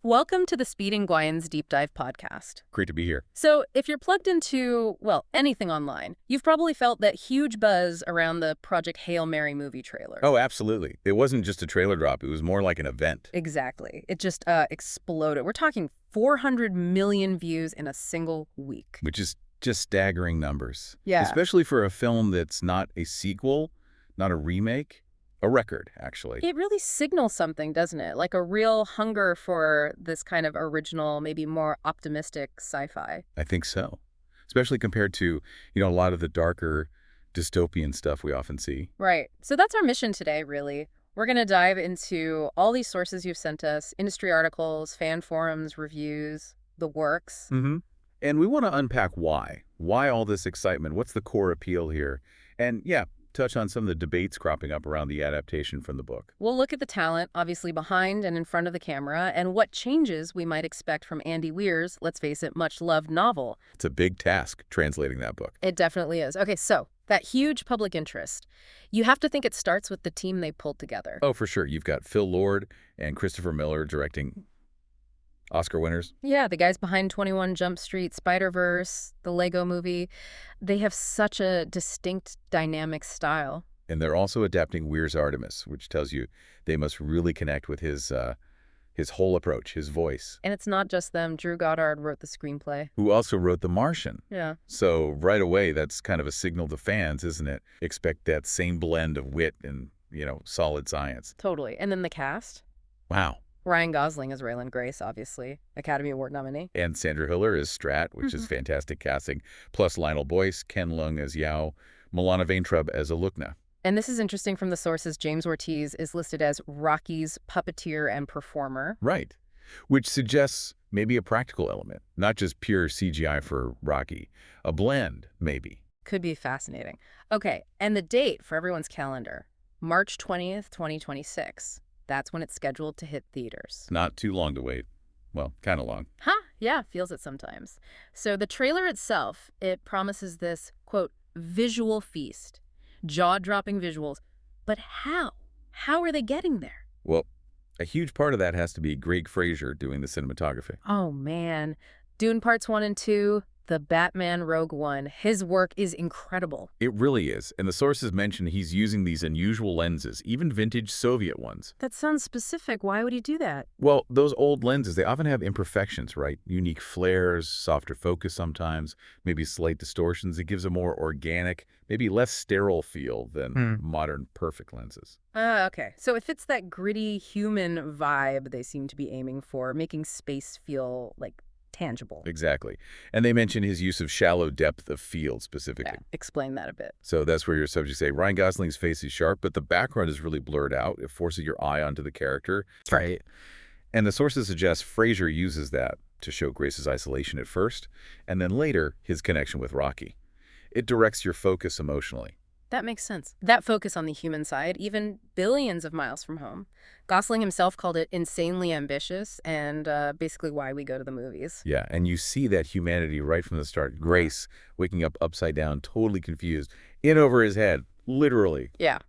Welcome to the Speed and Nguyen's Deep Dive podcast. Great to be here. So, if you're plugged into, well, anything online, you've probably felt that huge buzz around the Project Hail Mary movie trailer. Oh, absolutely. It wasn't just a trailer drop. It was more like an event. Exactly. It just exploded. We're talking 400 million views in a single week. Which is just staggering numbers. Yeah. Especially for a film that's not a sequel, not a remake. A record, actually. It really signals something, doesn't it? Like a real hunger for this kind of original, maybe more optimistic sci-fi. I think so. Especially compared to, a lot of the darker dystopian stuff we often see. Right. So that's our mission today, really. We're going to dive into all these sources you've sent us, industry articles, fan forums, reviews, the works. Mm-hmm. And we want to unpack why. Why all this excitement? What's the core appeal here? And yeah, touch on some of the debates cropping up around the adaptation from the book. We'll look at the talent, obviously behind and in front of the camera, and what changes we might expect from Andy Weir's, let's face it, much-loved novel. It's a big task, translating that book. It definitely is. Okay, so that huge public interest. You have to think it starts with the team they pulled together. Oh, for sure. You've got Phil Lord and Christopher Miller directing Oscar winners. Yeah, the guys behind 21 Jump Street, Spider-Verse, the Lego movie, they have such a distinct, dynamic style. And they're also adapting Weir's Artemis, which tells you they must really connect with his whole approach, his voice. And it's not just them. Drew Goddard wrote the screenplay. Who also wrote The Martian. Yeah. So right away, that's kind of a signal to fans, isn't it? Expect that same blend of wit and, solid science. Totally. And then the cast. Wow. Ryan Gosling as Raylan Grace, obviously, Academy Award nominee. And Sandra Hiller as Strat, which is fantastic casting. Plus Lionel Boyce, Ken Leung as Yao, Milana Vaintrub as Alukna. And this is interesting from the sources. James Ortiz is listed as Rocky's puppeteer and performer. Right. Which suggests maybe a practical element, not just pure CGI for Rocky. A blend, maybe. Could be fascinating. Okay, and the date for everyone's calendar, March 20th, 2026. That's when it's scheduled to hit theaters. Not too long to wait. Well, kind of long. Huh? Yeah, feels it sometimes. So the trailer itself, it promises this, quote, visual feast. Jaw-dropping visuals. But how? How are they getting there? Well, a huge part of that has to be Greig Fraser doing the cinematography. Oh, man. Dune Parts 1 and 2, the Batman Rogue One. His work is incredible. It really is. And the sources mention he's using these unusual lenses, even vintage Soviet ones. That sounds specific. Why would he do that? Well, those old lenses, they often have imperfections, right? Unique flares, softer focus sometimes, maybe slight distortions. It gives a more organic, maybe less sterile feel than modern perfect lenses. Okay. So it fits that gritty human vibe they seem to be aiming for, making space feel like tangible. Exactly. And they mention his use of shallow depth of field specifically. Yeah, explain that a bit. So that's where your subjects say, Ryan Gosling's face is sharp, but the background is really blurred out. It forces your eye onto the character. Right. And the sources suggest Fraser uses that to show Grace's isolation at first, and then later, his connection with Rocky. It directs your focus emotionally. That makes sense. That focus on the human side, even billions of miles from home. Gosling himself called it insanely ambitious and basically why we go to the movies. Yeah, and you see that humanity right from the start. Grace waking up upside down, totally confused, in over his head, literally. Yeah.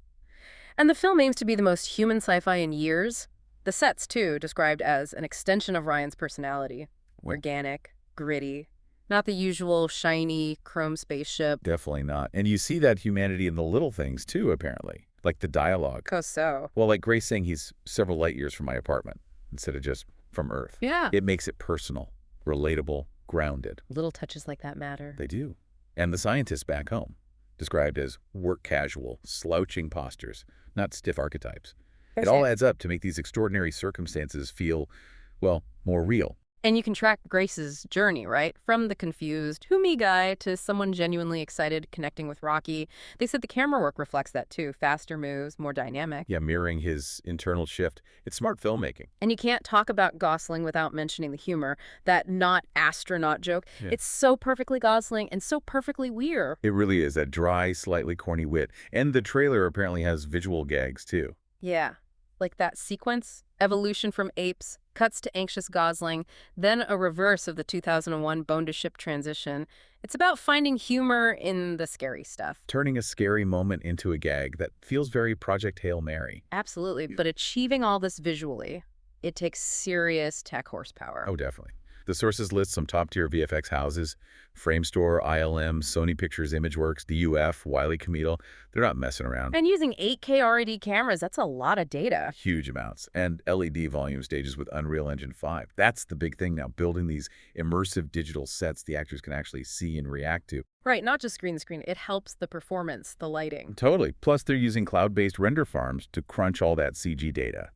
And the film aims to be the most human sci-fi in years. The sets, too, described as an extension of Ryan's personality. Organic, gritty. Not the usual shiny chrome spaceship. Definitely not. And you see that humanity in the little things, too, apparently. Like the dialogue. Oh, so. Well, like Grace saying he's several light years from my apartment instead of just from Earth. Yeah. It makes it personal, relatable, grounded. Little touches like that matter. They do. And the scientists back home, described as work casual, slouching postures, not stiff archetypes. It all adds up to make these extraordinary circumstances feel, well, more real. And you can track Grace's journey, right? From the confused, who me guy to someone genuinely excited connecting with Rocky. They said the camera work reflects that too. Faster moves, more dynamic. Yeah, mirroring his internal shift. It's smart filmmaking. And you can't talk about Gosling without mentioning the humor. That not astronaut joke. Yeah. It's so perfectly Gosling and so perfectly Weir. It really is, that dry, slightly corny wit. And the trailer apparently has visual gags too. Yeah. Like that sequence, evolution from apes, cuts to anxious Gosling, then a reverse of the 2001 bone-to-ship transition. It's about finding humor in the scary stuff. Turning a scary moment into a gag that feels very Project Hail Mary. Absolutely, but achieving all this visually. It takes serious tech horsepower. Oh, definitely. The sources list some top-tier VFX houses, Framestore, ILM, Sony Pictures Imageworks, DUF, Wiley Comedal. They're not messing around. And using 8K RED cameras, that's a lot of data. Huge amounts. And LED volume stages with Unreal Engine 5. That's the big thing now, building these immersive digital sets the actors can actually see and react to. Right, not just green screen. It helps the performance, the lighting. Totally. Plus, they're using cloud-based render farms to crunch all that CG data.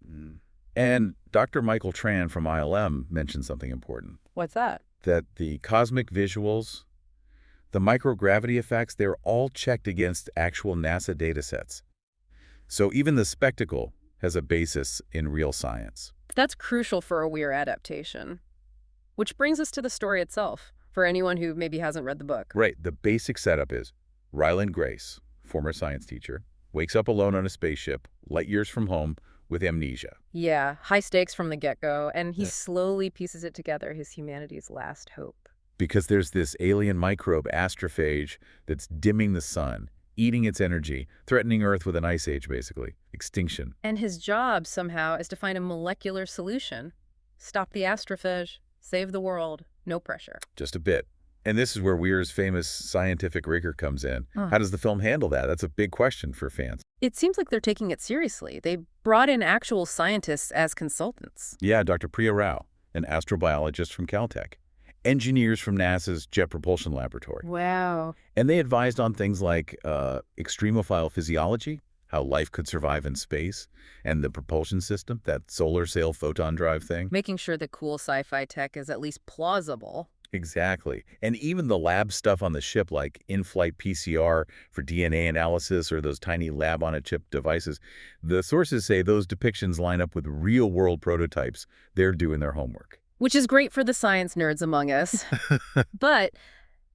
And Dr. Michael Tran from ILM mentioned something important. What's that? That the cosmic visuals, the microgravity effects, they're all checked against actual NASA data sets. So even the spectacle has a basis in real science. That's crucial for a Weir adaptation. Which brings us to the story itself, for anyone who maybe hasn't read the book. Right. The basic setup is Ryland Grace, former science teacher, wakes up alone on a spaceship, light years from home, with amnesia. Yeah, high stakes from the get-go, and he slowly pieces it together, his humanity's last hope. Because there's this alien microbe, astrophage, that's dimming the sun, eating its energy, threatening Earth with an ice age, basically. Extinction. And his job, somehow, is to find a molecular solution. Stop the astrophage, save the world, no pressure. Just a bit. And this is where Weir's famous scientific rigor comes in. How does the film handle that? That's a big question for fans. It seems like they're taking it seriously. They brought in actual scientists as consultants. Yeah, Dr. Priya Rao, an astrobiologist from Caltech, engineers from NASA's Jet Propulsion Laboratory. Wow. And they advised on things like extremophile physiology, how life could survive in space, and the propulsion system, that solar sail photon drive thing. Making sure that cool sci-fi tech is at least plausible. Exactly. And even the lab stuff on the ship, like in-flight PCR for DNA analysis or those tiny lab-on-a-chip devices, the sources say those depictions line up with real-world prototypes. They're doing their homework. Which is great for the science nerds among us. But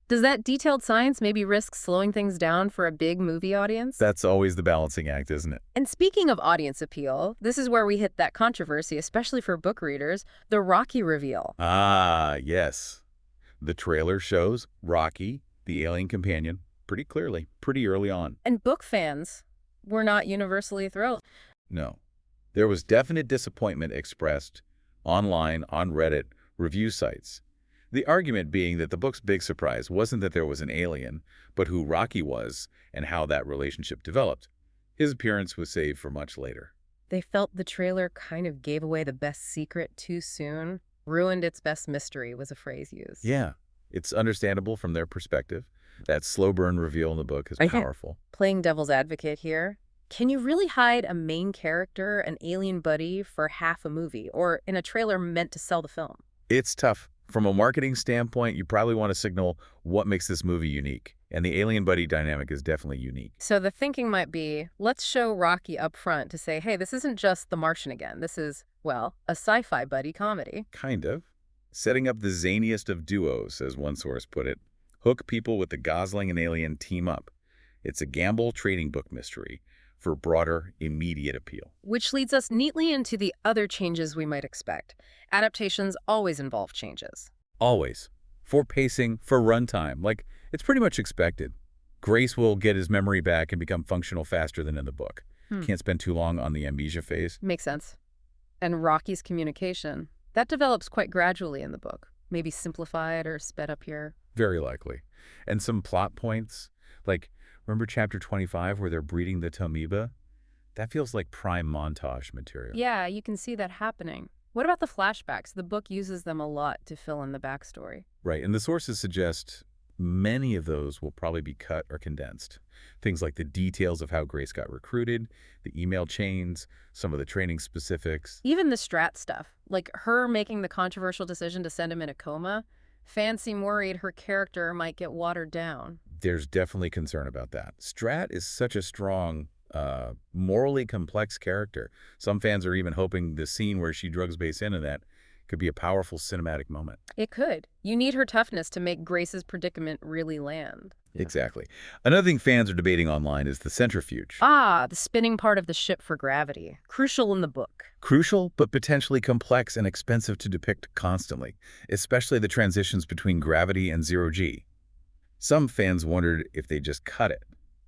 does that detailed science maybe risk slowing things down for a big movie audience? That's always the balancing act, isn't it? And speaking of audience appeal, this is where we hit that controversy, especially for book readers, the Rocky reveal. Ah, yes. The trailer shows Rocky, the alien companion, pretty clearly, pretty early on. And book fans were not universally thrilled. No. There was definite disappointment expressed online, on Reddit, review sites. The argument being that the book's big surprise wasn't that there was an alien, but who Rocky was and how that relationship developed. His appearance was saved for much later. They felt the trailer kind of gave away the best secret too soon. Ruined its best mystery was a phrase used. Yeah, it's understandable from their perspective. That slow burn reveal in the book is powerful. Playing devil's advocate here, can you really hide a main character, an alien buddy, for half a movie, or in a trailer meant to sell the film? It's tough. From a marketing standpoint, you probably want to signal what makes this movie unique. And the alien buddy dynamic is definitely unique. So the thinking might be, let's show Rocky up front to say, hey, this isn't just The Martian again. This is, well, a sci-fi buddy comedy. Kind of. Setting up the zaniest of duos, as one source put it. Hook people with the Gosling and Alien team up. It's a gamble trading book mystery for broader, immediate appeal. Which leads us neatly into the other changes we might expect. Adaptations always involve changes. Always. For pacing, for runtime. Like, it's pretty much expected. Grace will get his memory back and become functional faster than in the book. Can't spend too long on the amnesia phase. Makes sense. And Rocky's communication, that develops quite gradually in the book. Maybe simplified or sped up here. Very likely. And some plot points, like, remember chapter 25 where they're breeding the Tomoeba? That feels like prime montage material. Yeah, you can see that happening. What about the flashbacks? The book uses them a lot to fill in the backstory. Right, and the sources suggest many of those will probably be cut or condensed. Things like the details of how Grace got recruited, the email chains, some of the training specifics. Even the Strat stuff, like her making the controversial decision to send him in a coma. Fans seem worried her character might get watered down. There's definitely concern about that. Strat is such a strong, morally complex character. Some fans are even hoping the scene where she drugs Base in and that could be a powerful cinematic moment. It could. You need her toughness to make Grace's predicament really land. Exactly. Another thing fans are debating online is the centrifuge. Ah, the spinning part of the ship for gravity. Crucial in the book. Crucial, but potentially complex and expensive to depict constantly, especially the transitions between gravity and zero-G. Some fans wondered if they just cut it.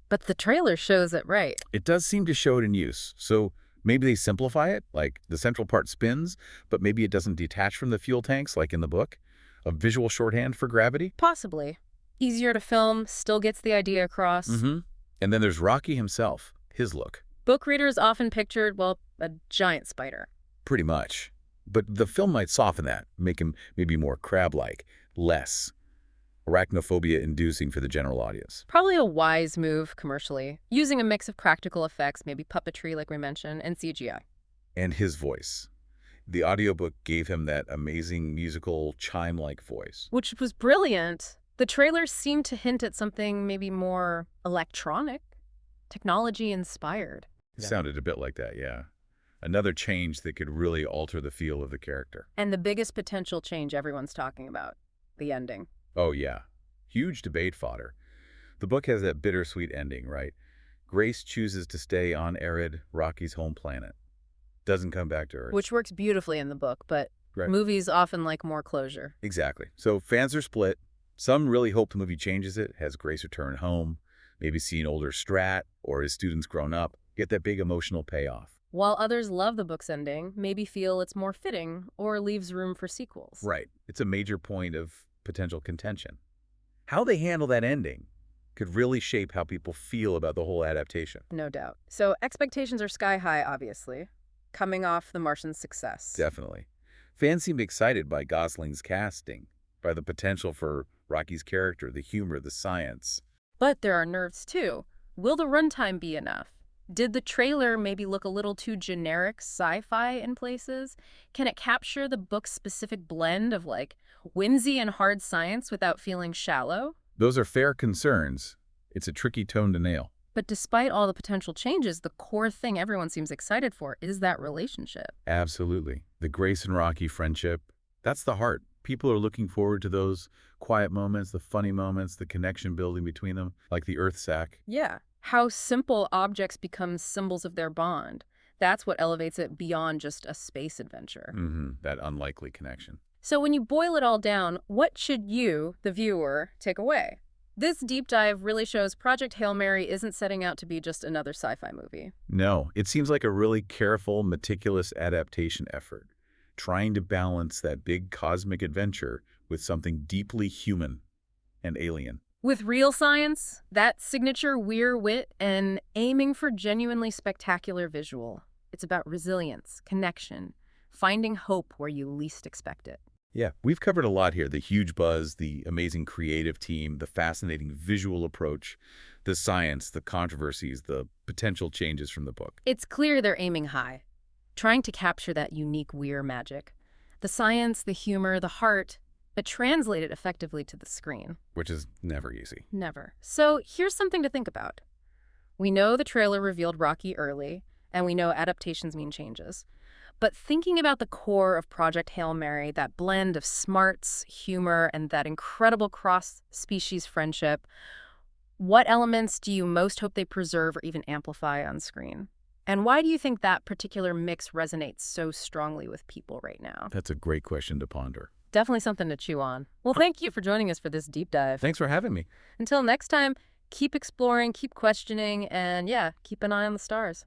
But the trailer shows it right. It does seem to show it in use, so Maybe they simplify it, like the central part spins, but maybe it doesn't detach from the fuel tanks like in the book. A visual shorthand for gravity? Possibly. Easier to film, still gets the idea across. Mm-hmm. And then there's Rocky himself, his look. Book readers often pictured, well, a giant spider. Pretty much. But the film might soften that, make him maybe more crab-like, less arachnophobia-inducing for the general audience. Probably a wise move commercially, using a mix of practical effects, maybe puppetry like we mentioned, and CGI. And his voice. The audiobook gave him that amazing musical chime-like voice. Which was brilliant. The trailer seemed to hint at something maybe more electronic, technology-inspired. It sounded a bit like that, yeah. Another change that could really alter the feel of the character. And the biggest potential change everyone's talking about, the ending. Oh, yeah. Huge debate fodder. The book has that bittersweet ending, right? Grace chooses to stay on arid Rocky's home planet. Doesn't come back to Earth. Which works beautifully in the book, but Right. movies often like more closure. Exactly. So fans are split. Some really hope the movie changes it, has Grace return home, maybe see an older Strat or his students grown up, get that big emotional payoff. While others love the book's ending, maybe feel it's more fitting or leaves room for sequels. Right. It's a major point of potential contention. How they handle that ending could really shape how people feel about the whole adaptation. No doubt. So expectations are sky high, obviously, coming off The Martian's success. Definitely. Fans seem excited by Gosling's casting, by the potential for Rocky's character, the humor, the science. But there are nerves, too. Will the runtime be enough? Did the trailer maybe look a little too generic sci-fi in places? Can it capture the book's specific blend of, like, whimsy and hard science without feeling shallow? Those are fair concerns. It's a tricky tone to nail. But despite all the potential changes, the core thing everyone seems excited for is that relationship. Absolutely. The Grace and Rocky friendship, that's the heart. People are looking forward to those quiet moments, the funny moments, the connection building between them, like the Earth sack. Yeah. How simple objects become symbols of their bond. That's what elevates it beyond just a space adventure. That unlikely connection. So when you boil it all down, what should you, the viewer, take away? This deep dive really shows Project Hail Mary isn't setting out to be just another sci-fi movie. No, it seems like a really careful, meticulous adaptation effort, trying to balance that big cosmic adventure with something deeply human and alien. With real science, that signature Weir wit, and aiming for genuinely spectacular visual. It's about resilience, connection, finding hope where you least expect it. Yeah, we've covered a lot here. The huge buzz, the amazing creative team, the fascinating visual approach, the science, the controversies, the potential changes from the book. It's clear they're aiming high, trying to capture that unique Weir magic. The science, the humor, the heart, but translate it effectively to the screen. Which is never easy. Never. So here's something to think about. We know the trailer revealed Rocky early, and we know adaptations mean changes. But thinking about the core of Project Hail Mary, that blend of smarts, humor, and that incredible cross-species friendship, what elements do you most hope they preserve or even amplify on screen? And why do you think that particular mix resonates so strongly with people right now? That's a great question to ponder. Definitely something to chew on. Well, thank you for joining us for this deep dive. Thanks for having me. Until next time, keep exploring, keep questioning, and yeah, keep an eye on the stars.